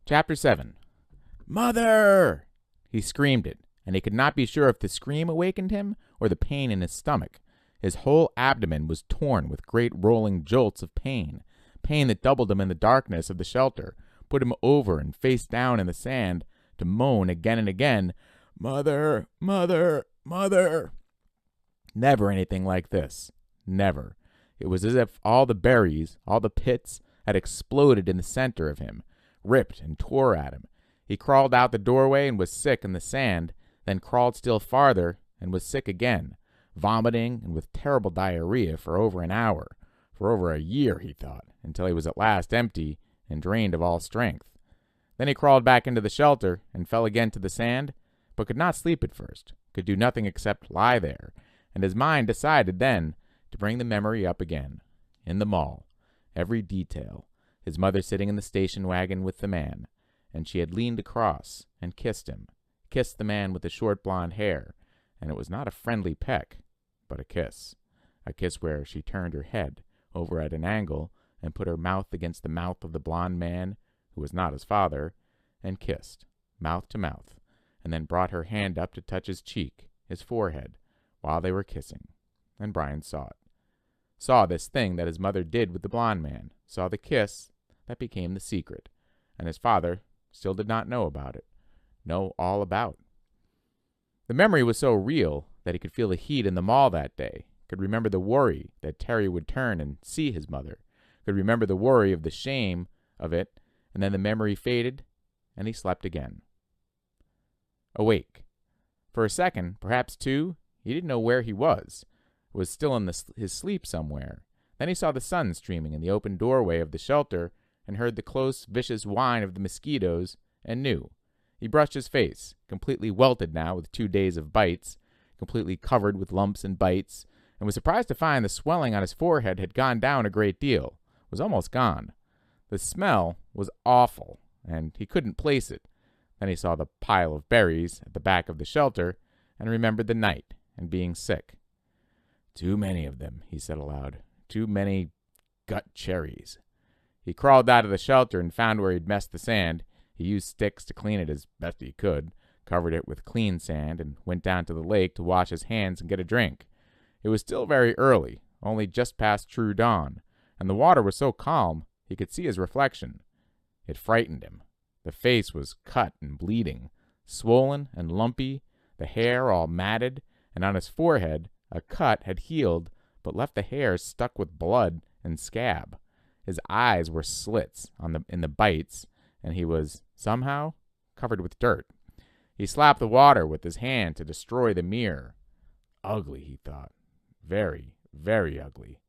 Chapter 7. Mother! He screamed it, and he could not be sure if the scream awakened him or the pain in his stomach. His whole abdomen was torn with great rolling jolts of pain that doubled him in the darkness of the shelter, put him over and face down in the sand to moan again and again, "Mother, mother, mother." Never anything like this. Never. It was as if all the berries, all the pits, had exploded in the center of him, ripped and tore at him. He crawled out the doorway and was sick in the sand, then crawled still farther and was sick again, vomiting and with terrible diarrhea for over an hour, for over a year, he thought, until he was at last empty and drained of all strength. Then he crawled back into the shelter and fell again to the sand, but could not sleep at first, could do nothing except lie there, and his mind decided then to bring the memory up again. In the mall, every detail, his mother sitting in the station wagon with the man, and she had leaned across and kissed him, kissed the man with the short blonde hair, and it was not a friendly peck, but a kiss where she turned her head over at an angle and put her mouth against the mouth of the blonde man, who was not his father, and kissed, mouth to mouth, and then brought her hand up to touch his cheek, his forehead, while they were kissing. And Brian saw it. Saw this thing that his mother did with the blonde man, saw the kiss that became the secret, and his father still did not know about it, know all about. The memory was so real that he could feel the heat in the mall that day, could remember the worry that Terry would turn and see his mother, could remember the worry of the shame of it, and then the memory faded, and he slept again. Awake. For a second, perhaps two, he didn't know where he was still in his sleep somewhere. Then he saw the sun streaming in the open doorway of the shelter and heard the close, vicious whine of the mosquitoes, and knew. He brushed his face, completely welted now with 2 days of bites, completely covered with lumps and bites, and was surprised to find the swelling on his forehead had gone down a great deal, was almost gone. The smell was awful, and he couldn't place it. Then he saw the pile of berries at the back of the shelter, and remembered the night and being sick. "Too many of them," he said aloud. "Too many gut cherries." He crawled out of the shelter and found where he'd messed the sand. He used sticks to clean it as best he could, covered it with clean sand, and went down to the lake to wash his hands and get a drink. It was still very early, only just past true dawn, and the water was so calm he could see his reflection. It frightened him. The face was cut and bleeding, swollen and lumpy, the hair all matted, and on his forehead a cut had healed but left the hair stuck with blood and scab. His eyes were slits in the bites, and he was, somehow, covered with dirt. He slapped the water with his hand to destroy the mirror. Ugly, he thought. Very, very ugly.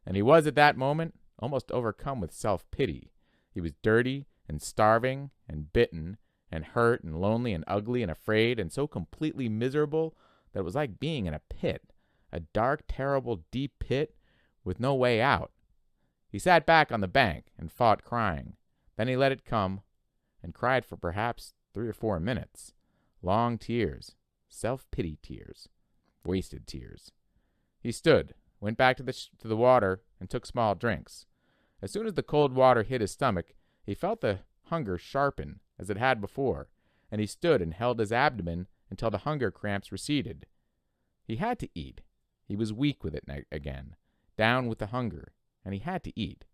And he was at that moment almost overcome with self-pity. He was dirty and starving and bitten and hurt and lonely and ugly and afraid and so completely miserable that it was like being in a pit, a dark, terrible, deep pit with no way out. He sat back on the bank and fought crying. Then he let it come and cried for perhaps 3 or 4 minutes. Long tears, self-pity tears, wasted tears. He stood, went back to the water, and took small drinks. As soon as the cold water hit his stomach, he felt the hunger sharpen as it had before, and he stood and held his abdomen until the hunger cramps receded. He had to eat. He was weak with it again, down with the hunger, and he had to eat.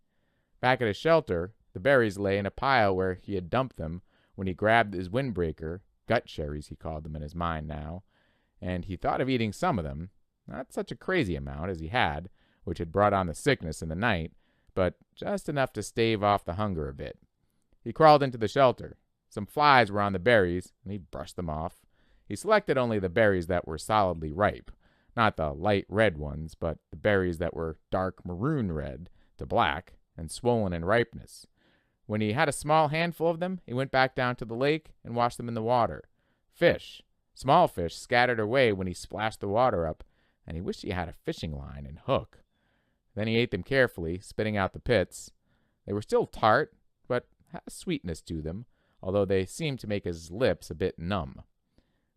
Back at his shelter, the berries lay in a pile where he had dumped them when he grabbed his windbreaker, gut cherries he called them in his mind now, and he thought of eating some of them, not such a crazy amount as he had, which had brought on the sickness in the night, but just enough to stave off the hunger a bit. He crawled into the shelter. Some flies were on the berries, and he brushed them off. He selected only the berries that were solidly ripe, not the light red ones, but the berries that were dark maroon red to black and swollen in ripeness. When he had a small handful of them, he went back down to the lake and washed them in the water. Fish, small fish, scattered away when he splashed the water up, and he wished he had a fishing line and hook. Then he ate them carefully, spitting out the pits. They were still tart, but had a sweetness to them, although they seemed to make his lips a bit numb.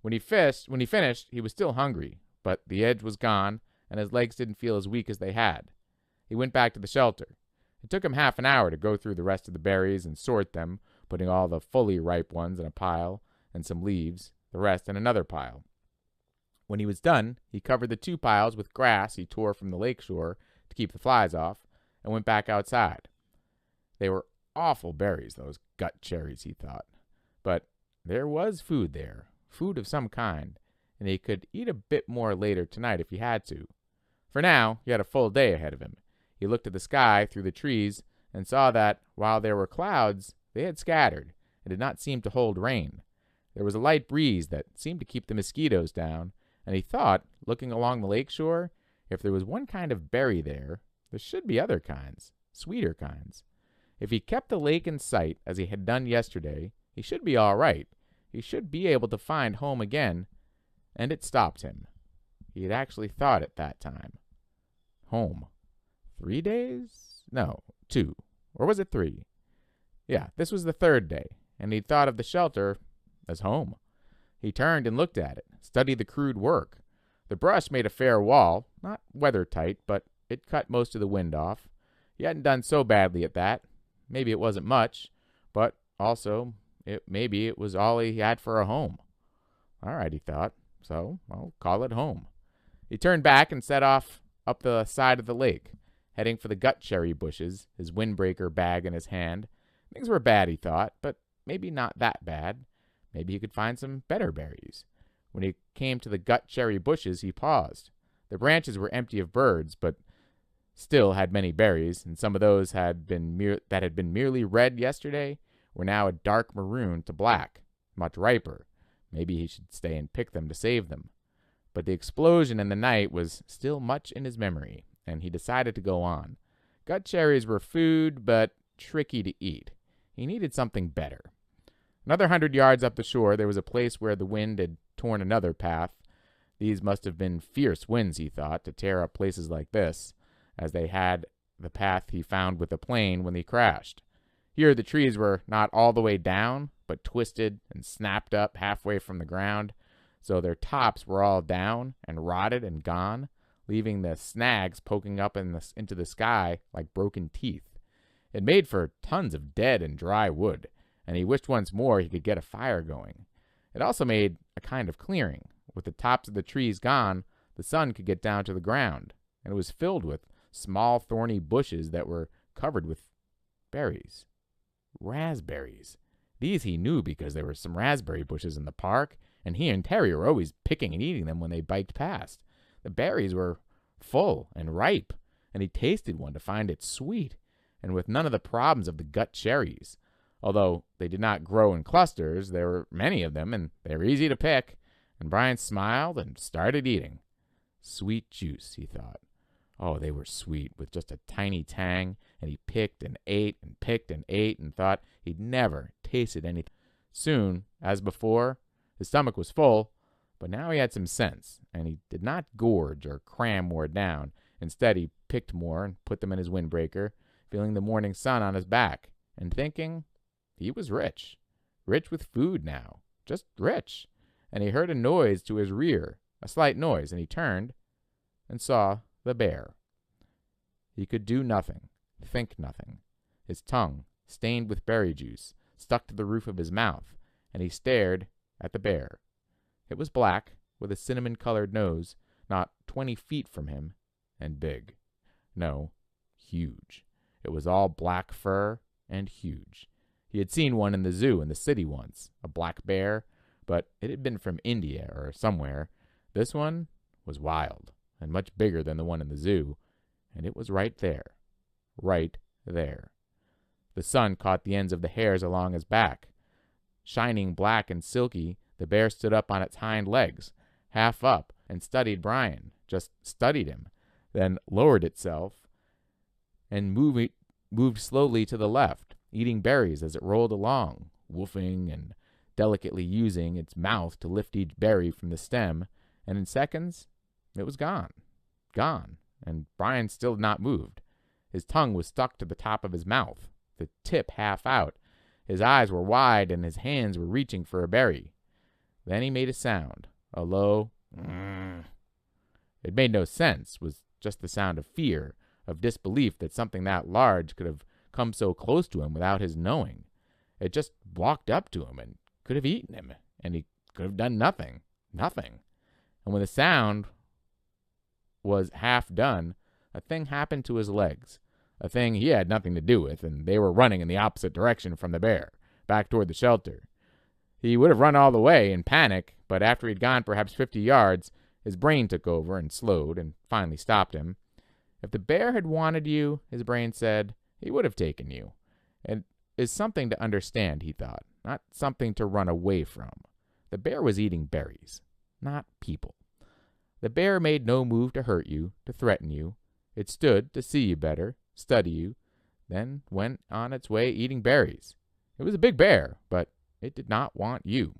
When he finished, he was still hungry, but the edge was gone, and his legs didn't feel as weak as they had. He went back to the shelter. It took him half an hour to go through the rest of the berries and sort them, putting all the fully ripe ones in a pile and some leaves, the rest in another pile. When he was done, he covered the 2 piles with grass he tore from the lake shore to keep the flies off, and went back outside. They were awful berries, those gut cherries, he thought. But there was food there, food of some kind, and he could eat a bit more later tonight if he had to. For now, he had a full day ahead of him. He looked at the sky through the trees and saw that, while there were clouds, they had scattered and did not seem to hold rain. There was a light breeze that seemed to keep the mosquitoes down, and he thought, looking along the lake shore, if there was one kind of berry there, there should be other kinds, sweeter kinds. If he kept the lake in sight, as he had done yesterday, he should be all right. He should be able to find home again, and it stopped him. He had actually thought at that time. Home. 3 days? No, 2. Or was it 3? Yeah, this was the 3rd day, and he'd thought of the shelter as home. He turned and looked at it, studied the crude work. The brush made a fair wall, not weather-tight, but it cut most of the wind off. He hadn't done so badly at that. Maybe it wasn't much, but also maybe it was all he had for a home. All right, he thought, so I'll call it home. He turned back and set off up the side of the lake, heading for the gut cherry bushes, his windbreaker bag in his hand. Things were bad, he thought, but maybe not that bad. Maybe he could find some better berries. When he came to the gut cherry bushes, he paused. The branches were empty of birds, but still had many berries, and some of those that had been merely red yesterday were now a dark maroon to black, much riper. Maybe he should stay and pick them to save them. But the explosion in the night was still much in his memory, and he decided to go on. Gut cherries were food, but tricky to eat. He needed something better. Another 100 yards up the shore, there was a place where the wind had torn another path. These must have been fierce winds, he thought, to tear up places like this, as they had the path he found with the plane when he crashed. Here the trees were not all the way down, but twisted and snapped up halfway from the ground, so their tops were all down and rotted and gone, leaving the snags poking up into the sky like broken teeth. It made for tons of dead and dry wood, and he wished once more he could get a fire going. It also made a kind of clearing. With the tops of the trees gone, the sun could get down to the ground, and it was filled with small thorny bushes that were covered with berries. Raspberries. These he knew because there were some raspberry bushes in the park, and he and Terry were always picking and eating them when they biked past. The berries were full and ripe, and he tasted one to find it sweet, and with none of the problems of the gut cherries. Although they did not grow in clusters, there were many of them, and they were easy to pick, and Brian smiled and started eating. Sweet juice, he thought. Oh, they were sweet, with just a tiny tang, and he picked and ate and picked and ate and thought he'd never tasted anything. Soon, as before, his stomach was full, but now he had some sense, and he did not gorge or cram more down. Instead, he picked more and put them in his windbreaker, feeling the morning sun on his back, and thinking he was rich. Rich with food now. Just rich. And he heard a noise to his rear, a slight noise, and he turned and saw the bear. He could do nothing, think nothing. His tongue, stained with berry juice, stuck to the roof of his mouth, and he stared at the bear. It was black, with a cinnamon-colored nose, not 20 feet from him, and big. No, huge. It was all black fur and huge. He had seen one in the zoo in the city once, a black bear, but it had been from India or somewhere. This one was wild and much bigger than the one in the zoo, and it was right there. Right there. The sun caught the ends of the hairs along his back. Shining black and silky, the bear stood up on its hind legs, half up, and studied Brian, just studied him, then lowered itself and moved slowly to the left, eating berries as it rolled along, woofing and delicately using its mouth to lift each berry from the stem, and in seconds it was gone, and Brian still had not moved. His tongue was stuck to the top of his mouth, the tip half out. His eyes were wide, and his hands were reaching for a berry. Then he made a sound, a low It made no sense, was just the sound of fear, of disbelief that something that large could have come so close to him without his knowing. It just walked up to him and could have eaten him, and he could have done nothing. Nothing. And when the sound was half done, a thing happened to his legs, a thing he had nothing to do with, and they were running in the opposite direction from the bear, back toward the shelter. He would have run all the way in panic, but after he'd gone perhaps 50 yards, his brain took over and slowed and finally stopped him. If the bear had wanted you, his brain said, he would have taken you. It is something to understand, he thought, not something to run away from. The bear was eating berries, not people. The bear made no move to hurt you, to threaten you. It stood to see you better, study you, then went on its way eating berries. It was a big bear, but it did not want you.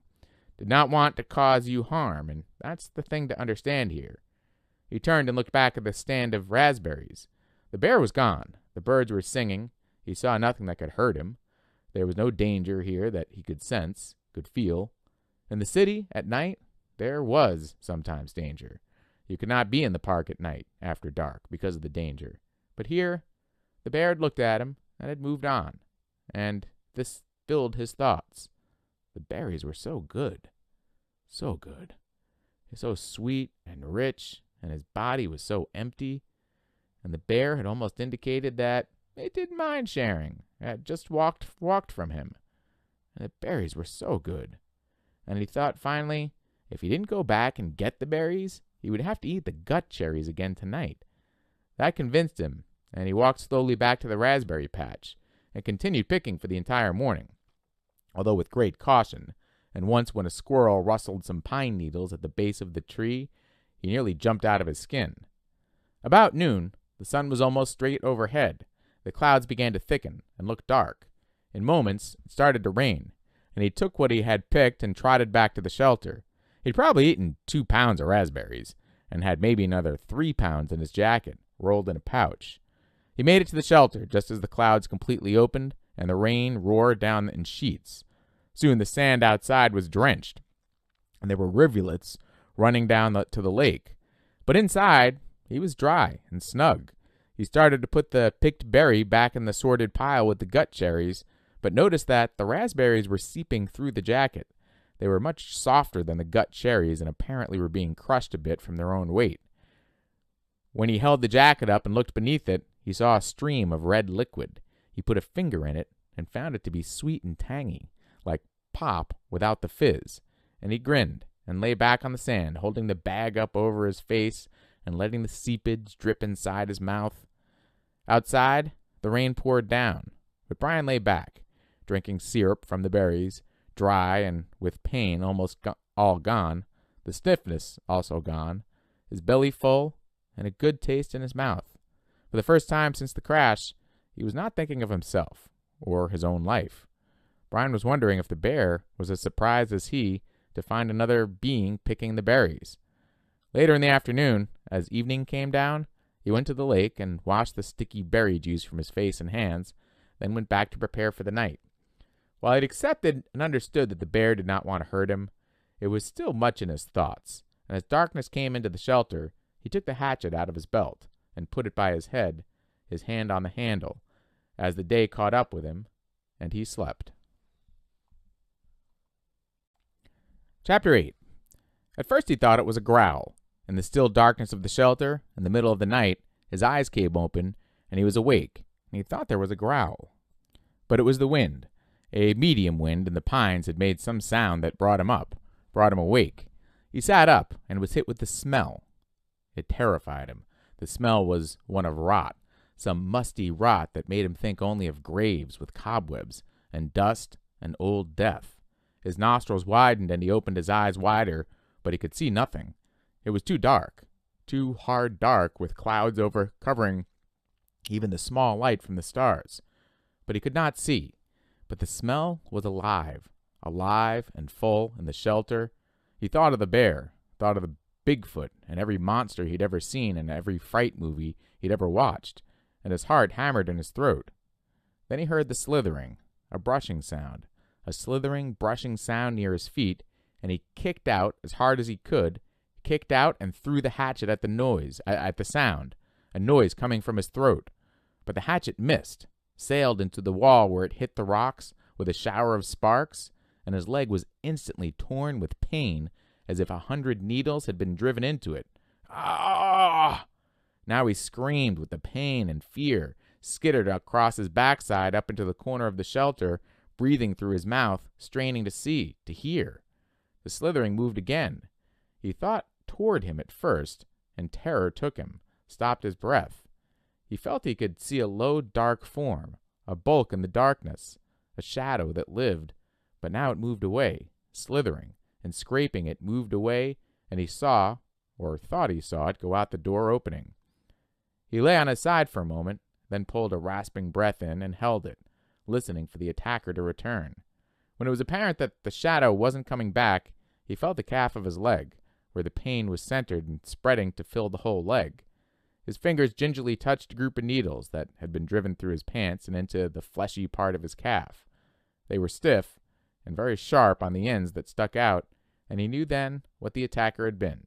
Did not want to cause you harm, and that's the thing to understand here. He turned and looked back at the stand of raspberries. The bear was gone. The birds were singing. He saw nothing that could hurt him. There was no danger here that he could sense, could feel. In the city, at night, there was sometimes danger. You could not be in the park at night, after dark, because of the danger. But here, the bear had looked at him and had moved on, and this filled his thoughts. The berries were so good, so good. So sweet and rich, and his body was so empty. And the bear had almost indicated that it didn't mind sharing. It had just walked from him. And the berries were so good. And he thought finally, if he didn't go back and get the berries, he would have to eat the gut cherries again tonight. That convinced him, and he walked slowly back to the raspberry patch and continued picking for the entire morning, although with great caution, and once when a squirrel rustled some pine needles at the base of the tree, he nearly jumped out of his skin. About noon, the sun was almost straight overhead. The clouds began to thicken and look dark. In moments, it started to rain, and he took what he had picked and trotted back to the shelter. He'd probably eaten 2 pounds of raspberries, and had maybe another 3 pounds in his jacket, rolled in a pouch. He made it to the shelter just as the clouds completely opened, and the rain roared down in sheets. Soon the sand outside was drenched, and there were rivulets running down to the lake. But inside, he was dry and snug. He started to put the picked berry back in the sorted pile with the gut cherries, but noticed that the raspberries were seeping through the jacket. They were much softer than the gut cherries and apparently were being crushed a bit from their own weight. When he held the jacket up and looked beneath it, he saw a stream of red liquid. He put a finger in it and found it to be sweet and tangy, like pop without the fizz, and he grinned and lay back on the sand, holding the bag up over his face and letting the seepage drip inside his mouth. Outside, the rain poured down, but Brian lay back, drinking syrup from the berries, dry and with pain almost all gone, the stiffness also gone, his belly full, and a good taste in his mouth. For the first time since the crash, he was not thinking of himself or his own life. Brian was wondering if the bear was as surprised as he to find another being picking the berries. Later in the afternoon, as evening came down, he went to the lake and washed the sticky berry juice from his face and hands, then went back to prepare for the night. While he had accepted and understood that the bear did not want to hurt him, it was still much in his thoughts, and as darkness came into the shelter, he took the hatchet out of his belt and put it by his head, his hand on the handle, as the day caught up with him, and he slept. Chapter 8. At first he thought it was a growl. In the still darkness of the shelter, in the middle of the night, his eyes came open, and he was awake, and he thought there was a growl. But it was the wind. A medium wind in the pines had made some sound that brought him awake. He sat up, and was hit with the smell. It terrified him. The smell was one of rot, some musty rot that made him think only of graves with cobwebs, and dust, and old death. His nostrils widened, and he opened his eyes wider, but he could see nothing. It was too dark, too hard dark, with clouds covering even the small light from the stars. But he could not see. But the smell was alive and full in the shelter. He thought of the bear, thought of the Bigfoot, and every monster he'd ever seen and every fright movie he'd ever watched, and his heart hammered in his throat. Then he heard the slithering, a brushing sound, a slithering, brushing sound near his feet, and he kicked out as hard as he could, kicked out and threw the hatchet at the noise, at the sound, a noise coming from his throat. But the hatchet missed, sailed into the wall where it hit the rocks, with a shower of sparks, and his leg was instantly torn with pain as if 100 needles had been driven into it. Ah! Now he screamed with the pain and fear, skittered across his backside up into the corner of the shelter, breathing through his mouth, straining to see, to hear. The slithering moved again. He thought toward him at first, and terror took him, stopped his breath. He felt he could see a low, dark form, a bulk in the darkness, a shadow that lived, but now it moved away, slithering, and scraping it moved away, and he saw, or thought he saw it, go out the door opening. He lay on his side for a moment, then pulled a rasping breath in and held it, listening for the attacker to return. When it was apparent that the shadow wasn't coming back, he felt the calf of his leg, where the pain was centered and spreading to fill the whole leg. His fingers gingerly touched a group of needles that had been driven through his pants and into the fleshy part of his calf. They were stiff and very sharp on the ends that stuck out, and he knew then what the attacker had been.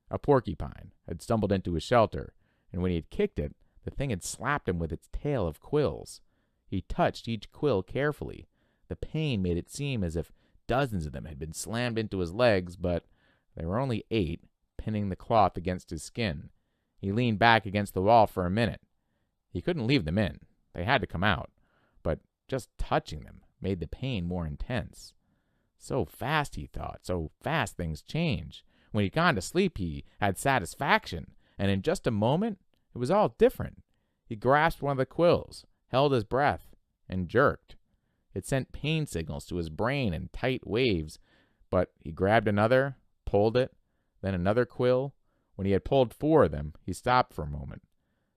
A porcupine had stumbled into his shelter, and when he had kicked it, the thing had slapped him with its tail of quills. He touched each quill carefully. The pain made it seem as if dozens of them had been slammed into his legs, but there were only 8, pinning the cloth against his skin. He leaned back against the wall for a minute. He couldn't leave them in. They had to come out. But just touching them made the pain more intense. So fast, he thought, so fast things change. When he'd gone to sleep, he had satisfaction, and in just a moment, it was all different. He grasped one of the quills, held his breath, and jerked. It sent pain signals to his brain in tight waves, but he grabbed another, pulled it, then another quill. When he had pulled 4 of them, he stopped for a moment.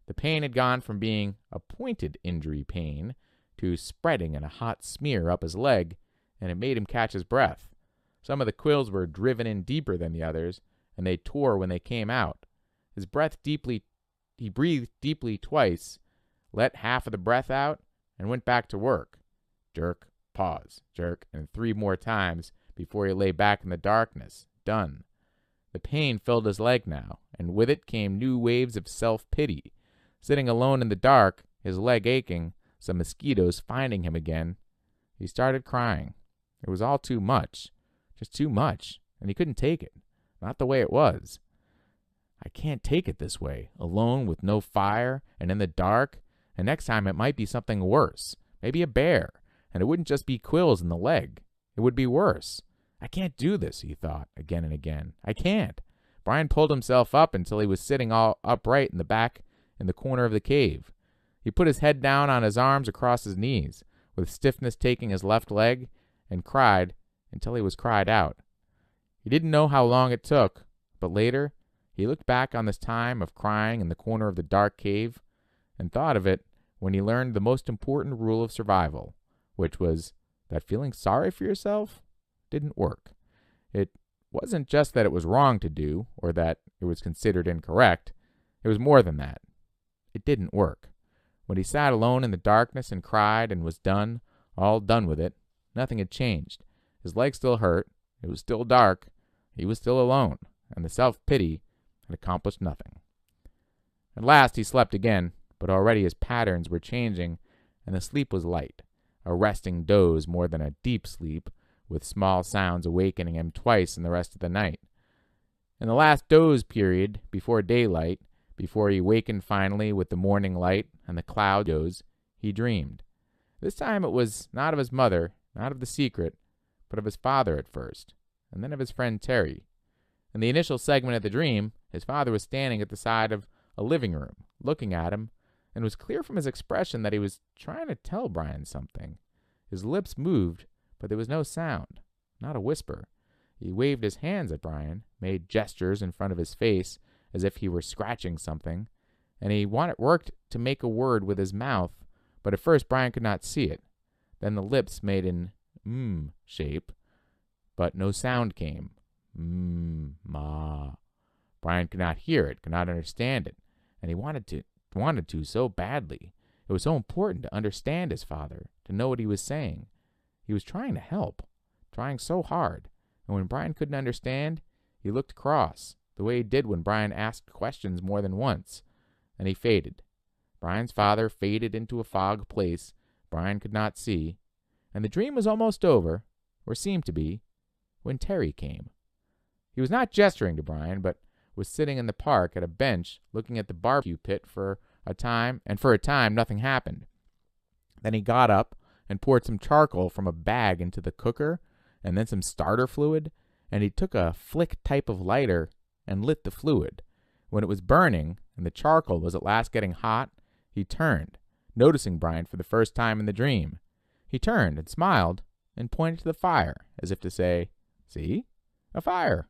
The pain had gone from being a pointed injury pain to spreading in a hot smear up his leg, and it made him catch his breath. Some of the quills were driven in deeper than the others, and they tore when they came out. He breathed deeply twice, let half of the breath out, and went back to work. Jerk, pause, jerk, and 3 more times before he lay back in the darkness, done. The pain filled his leg now, and with it came new waves of self-pity. Sitting alone in the dark, his leg aching, some mosquitoes finding him again, he started crying. It was all too much, just too much, and he couldn't take it, not the way it was. I can't take it this way, alone with no fire and in the dark, and next time it might be something worse, maybe a bear, and it wouldn't just be quills in the leg. It would be worse. I can't do this, he thought, again and again. I can't. Brian pulled himself up until he was sitting all upright in the back in the corner of the cave. He put his head down on his arms across his knees, with stiffness taking his left leg, and cried until he was cried out. He didn't know how long it took, but later he looked back on this time of crying in the corner of the dark cave and thought of it when he learned the most important rule of survival, which was that feeling sorry for yourself didn't work. It wasn't just that it was wrong to do or that it was considered incorrect. It was more than that. It didn't work. When he sat alone in the darkness and cried and was done, all done with it, nothing had changed. His leg still hurt. It was still dark. He was still alone, and the self-pity had accomplished nothing. At last he slept again, but already his patterns were changing, and the sleep was light, a resting doze more than a deep sleep, with small sounds awakening him twice in the rest of the night. In the last doze period, before daylight, before he wakened finally with the morning light and the cloud doze, he dreamed. This time it was not of his mother, not of the secret, but of his father at first, and then of his friend Terry. In the initial segment of the dream, his father was standing at the side of a living room, looking at him, and it was clear from his expression that he was trying to tell Brian something. His lips moved, but there was no sound, not a whisper. He waved his hands at Brian, made gestures in front of his face as if he were scratching something, and he worked to make a word with his mouth, but at first Brian could not see it. Then the lips made an shape, but no sound came. Ma. Brian could not hear it, could not understand it, and he wanted to so badly. It was so important to understand his father, to know what he was saying. He was trying to help, trying so hard, and when Brian couldn't understand, he looked cross, the way he did when Brian asked questions more than once, and he faded. Brian's father faded into a fog place Brian could not see, and the dream was almost over, or seemed to be, when Terry came. He was not gesturing to Brian, but was sitting in the park at a bench looking at the barbecue pit for a time, and for a time nothing happened. Then he got up and poured some charcoal from a bag into the cooker, and then some starter fluid, and he took a flick type of lighter and lit the fluid. When it was burning, and the charcoal was at last getting hot, he turned, noticing Brian for the first time in the dream. He turned and smiled and pointed to the fire, as if to say, "See? A fire."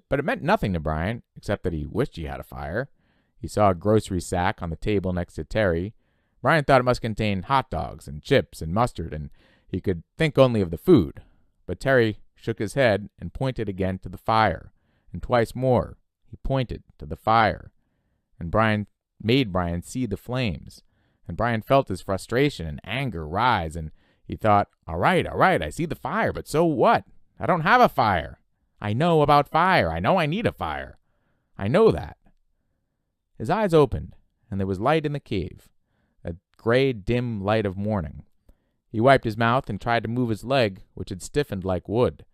But it meant nothing to Brian, except that he wished he had a fire. He saw a grocery sack on the table next to Terry. Brian thought it must contain hot dogs and chips and mustard, and he could think only of the food. But Terry shook his head and pointed again to the fire, and twice more he pointed to the fire, and Brian made Brian see the flames, and Brian felt his frustration and anger rise, and he thought, all right, I see the fire, but so what? I don't have a fire. I know about fire. I know I need a fire. I know that. His eyes opened, and there was light in the cave, a gray, dim light of morning. He wiped his mouth and tried to move his leg, which had stiffened like wood.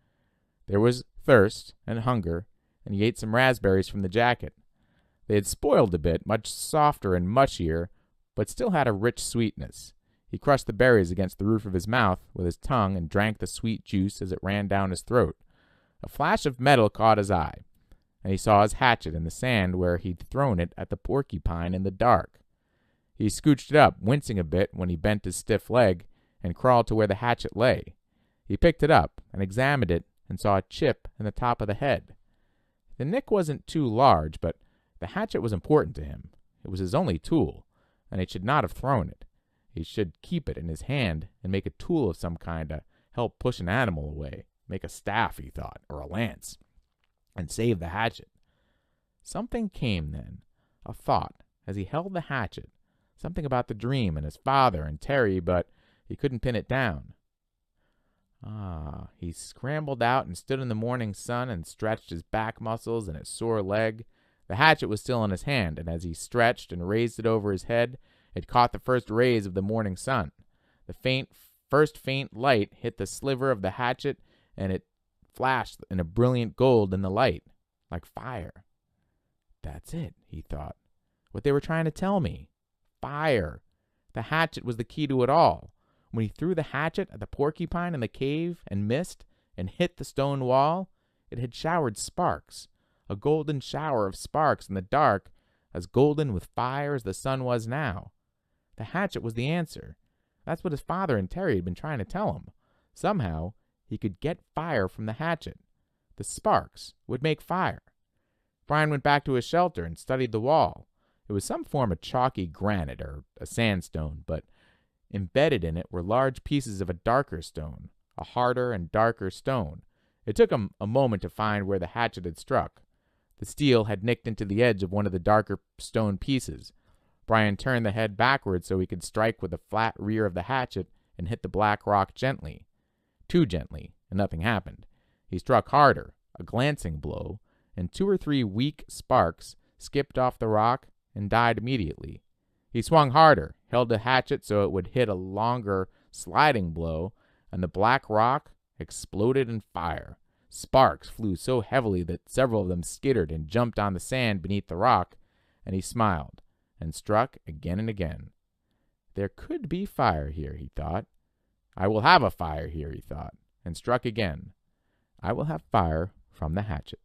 There was thirst and hunger, and he ate some raspberries from the jacket. They had spoiled a bit, much softer and mushier, but still had a rich sweetness. He crushed the berries against the roof of his mouth with his tongue and drank the sweet juice as it ran down his throat. A flash of metal caught his eye, and he saw his hatchet in the sand where he'd thrown it at the porcupine in the dark. He scooched it up, wincing a bit when he bent his stiff leg, and crawled to where the hatchet lay. He picked it up and examined it and saw a chip in the top of the head. The nick wasn't too large, but the hatchet was important to him. It was his only tool, and he should not have thrown it. He should keep it in his hand and make a tool of some kind to help push an animal away. Make a staff, he thought, or a lance, and save the hatchet. Something came then, a thought, as he held the hatchet, something about the dream and his father and Terry, but he couldn't pin it down. He scrambled out and stood in the morning sun and stretched his back muscles and his sore leg. The hatchet was still in his hand, and as he stretched and raised it over his head, it caught the first rays of the morning sun. The first faint light hit the sliver of the hatchet, and it flashed in a brilliant gold in the light, like fire. That's it, he thought. What they were trying to tell me. Fire. The hatchet was the key to it all. When he threw the hatchet at the porcupine in the cave and missed and hit the stone wall, it had showered sparks, a golden shower of sparks in the dark, as golden with fire as the sun was now. The hatchet was the answer. That's what his father and Terry had been trying to tell him. Somehow, he could get fire from the hatchet. The sparks would make fire. Brian went back to his shelter and studied the wall. It was some form of chalky granite or a sandstone, but embedded in it were large pieces of a darker stone, a harder and darker stone. It took him a moment to find where the hatchet had struck. The steel had nicked into the edge of one of the darker stone pieces. Brian turned the head backward so he could strike with the flat rear of the hatchet and hit the black rock gently. Too gently, and nothing happened. He struck harder, a glancing blow, and 2 or 3 weak sparks skipped off the rock and died immediately. He swung harder, held the hatchet so it would hit a longer sliding blow, and the black rock exploded in fire. Sparks flew so heavily that several of them skittered and jumped on the sand beneath the rock, and he smiled and struck again and again. There could be fire here, he thought. I will have a fire here, he thought, and struck again. I will have fire from the hatchet.